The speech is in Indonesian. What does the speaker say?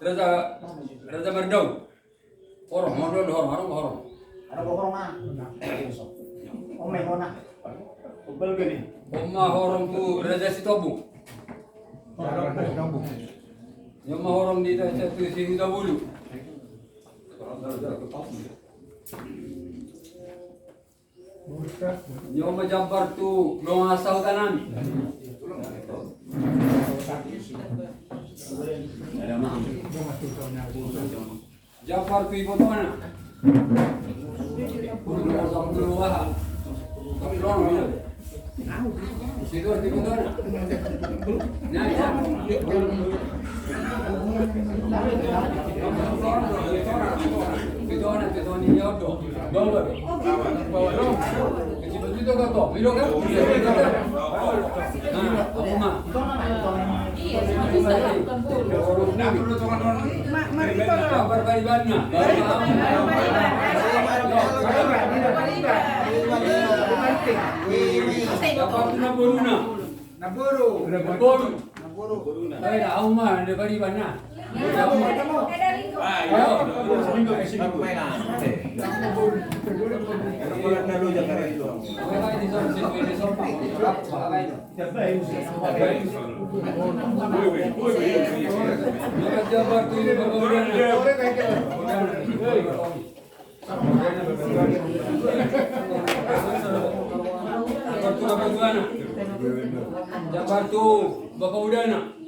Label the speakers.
Speaker 1: Raja Raja Mardau. Horong, horong.
Speaker 2: Ada bohong mah. Ome mona. Ubel gini.
Speaker 1: Oma horong tu Raja Sitobu. Nyoma horong di satu sini dahulu. Nyoma Jabar tu belum asal kanan. Jabar tu ibu mana? Situ ibu mana? Nah, ya. Kita ni auto. Bawa. Kecil itu kan tu. Milo kan? Nah, apa mah? Kabar baribannya. Naburu. Ay, auma de baribannya. Jabar tu Bapak Udana.